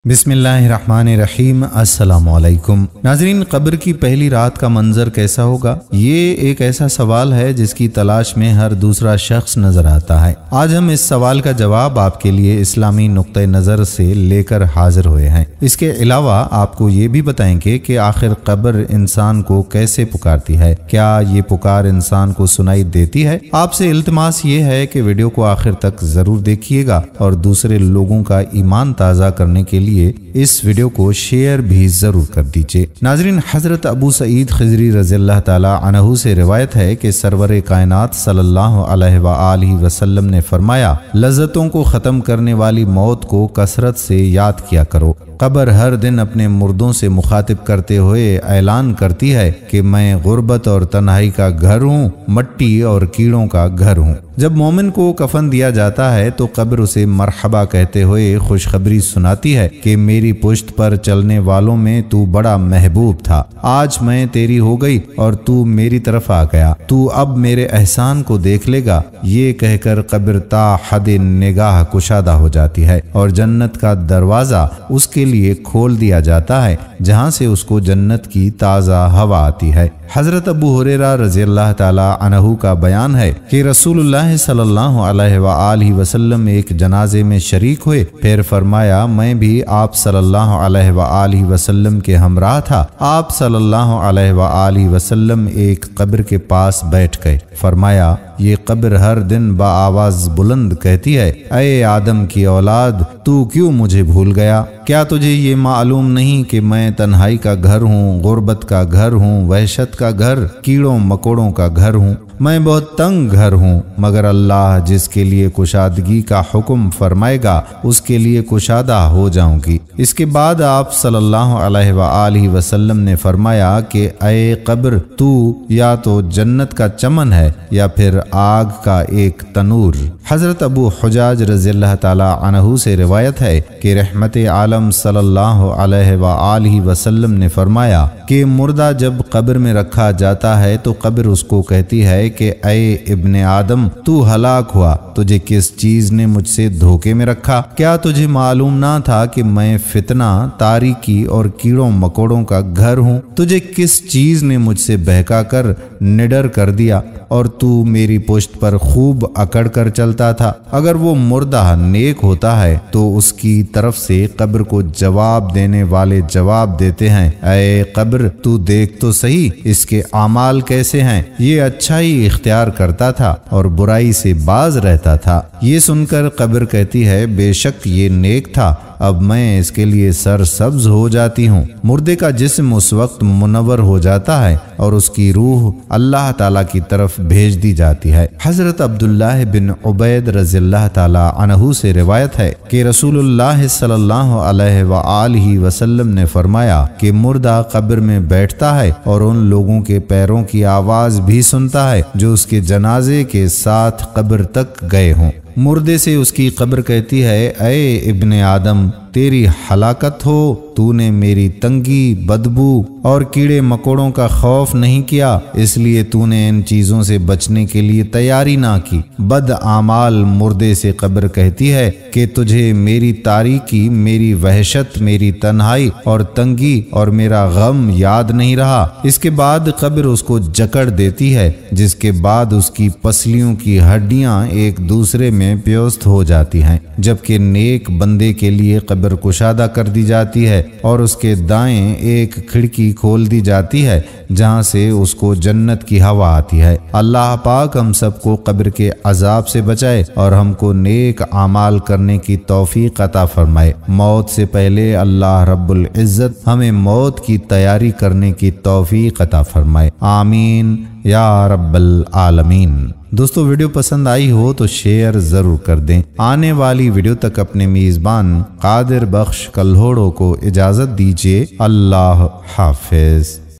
बिस्मिल्लाहिर्रहमानिर्रहीम। अस्सलाम वालेकुम नाज़रीन, कब्र की पहली रात का मंजर कैसा होगा? ये एक ऐसा सवाल है जिसकी तलाश में हर दूसरा शख्स नजर आता है। आज हम इस सवाल का जवाब आपके लिए इस्लामी नुक्ते नज़र से लेकर हाजिर हुए हैं। इसके अलावा आपको ये भी बताएंगे कि आखिर कब्र इंसान को कैसे पुकारती है, क्या ये पुकार इंसान को सुनाई देती है? आपसे इल्तिमास ये है कि वीडियो को आखिर तक जरूर देखिएगा और दूसरे लोगों का ईमान ताज़ा करने के लिए इस वीडियो को शेयर भी जरूर कर दीजिए। नाज़रीन, हजरत अबू सईद खिज़री रज़ियल्लाहु ताला अन्हु से रिवायत है कि सरवर कायनात सल्लल्लाहु अलैहि वसल्लम ने फरमाया, लज़्ज़तों को ख़त्म करने वाली मौत को कसरत से याद किया करो। कब्र हर दिन अपने मुर्दों से मुखातिब करते हुए ऐलान करती है कि मैं गुर्बत और तन्हाई का घर हूँ, मट्टी और कीड़ों का घर हूँ। जब मोमिन को कफन दिया जाता है तो कब्र उसे मरहबा कहते हुए खुशखबरी सुनाती है कि मेरी पुश्त पर चलने वालों में तू बड़ा महबूब था, आज मैं तेरी हो गई और तू मेरी तरफ आ गया, तू अब मेरे एहसान को देख लेगा। ये कहकर कब्र ता हद निगाह कुशादा हो जाती है और जन्नत का दरवाजा उसके लिए खोल दिया जाता है, जहां से उसको जन्नत की ताज़ा हवा आती है। हजरत अबू हुरैरा रज़ियल्लाहु ताला अन्हु का बयान है कि रसूलुल्लाह सल्लल्लाहु अलैहि वसल्लम एक जनाजे में शरीक हुए, फिर फरमाया मैं भी आप सल्लल्लाहु अलैहि वसल्लम के हमरा था। आप सल्लल्लाहु अलैहि वसल्लम एक कब्र के पास बैठ गए। फरमाया, ये कब्र हर दिन बाआवाज बुलंद कहती है, ऐ आदम की औलाद, तू क्यों मुझे भूल गया? क्या तुझे ये मालूम नहीं कि मैं तन्हाई का घर हूँ, गुर्बत का घर हूँ, वहशत का घर, कीड़ों मकोड़ों का घर हूँ। मैं बहुत तंग घर हूँ, मगर अल्लाह जिसके लिए कुशादगी का हुक्म फरमाएगा उसके लिए कुशादा हो जाऊंगी। इसके बाद आप सल्लल्लाहु अलैहि वसल्लम ने फरमाया कि ऐ कब्र, तू या तो जन्नत का चमन है या फिर आग का एक तनूर। हजरत अबू हुजाज रज़ियल्लाहु ताला अन्हु से रिवायत है कि रहमत आलम सल्लल्लाहु अलैहि वसल्लम ने फरमाया कि मुर्दा जब कब्र में रखा जाता है तो कब्र उसको कहती है कि ऐ इब्ने आदम, तू हलाक हुआ, तुझे किस चीज ने मुझसे धोखे में रखा? क्या तुझे मालूम ना था कि मैं फितना, तारीकी और कीड़ों मकोड़ों का घर हूँ? तुझे किस चीज ने मुझसे बहका कर निडर कर दिया और तू मेरी पुश्त पर खूब अकड़ कर चलता था? अगर वो मुर्दा नेक होता है तो उसकी तरफ से कब्र को जवाब देने वाले जवाब देते हैं, ऐ कब्र, तू देख तो सही इसके आमाल कैसे हैं। ये अच्छा ही इख्तियार करता था और बुराई से बाज रहता था। ये सुनकर कब्र कहती है, बेशक ये नेक था, अब मैं इसके लिए सरसब्ज हो जाती हूँ। मुर्दे का जिस्म उस वक्त मुनव्वर हो जाता है और उसकी रूह अल्लाह ताला की तरफ भेज दी जाती है। हजरत अब्दुल्लाह बिन उबैद रज़ियल्लाहु ताला अन्हु से रिवायत है कि रसूलुल्लाह सल्लल्लाहु अलैहि वसल्लम ने फरमाया कि मुर्दा कब्र में बैठता है और उन लोगों के पैरों की आवाज भी सुनता है जो उसके जनाजे के साथ कब्र तक गए हों। मुर्दे से उसकी कब्र कहती है, ऐ इब्ने आदम, तेरी हलाकत हो, तूने मेरी तंगी, बदबू और कीड़े मकोड़ों का खौफ नहीं किया, इसलिए तूने इन चीजों से बचने के लिए तैयारी ना की। बद आमाल मुर्दे से कब्र कहती है कि तुझे मेरी तारीकी, मेरी वहशत, मेरी तन्हाई और तंगी और मेरा गम याद नहीं रहा। इसके बाद कब्र उसको जकड़ देती है, जिसके बाद उसकी पसलियों की हड्डियां एक दूसरे में प्योस्त हो जाती हैं, जबकि नेक बंदे के लिए कब्र कुशादा कर दी जाती है और उसके दाएं एक खिड़की खोल दी जाती है जहां से उसको जन्नत की हवा आती है। अल्लाह पाक हम सबको कब्र के अजाब से बचाए और हमको नेक आमाल करने की तौफीक अता फरमाए। मौत से पहले अल्लाह रब्बुल इज्जत हमें मौत की तैयारी करने की तौफीक अता फरमाए। आमीन या रब्बल आलमीन। दोस्तों, वीडियो पसंद आई हो तो शेयर जरूर कर दें। आने वाली वीडियो तक अपने मेजबान कादिर बख्श कल्होड़ो को इजाजत दीजिए। अल्लाह हाफिज।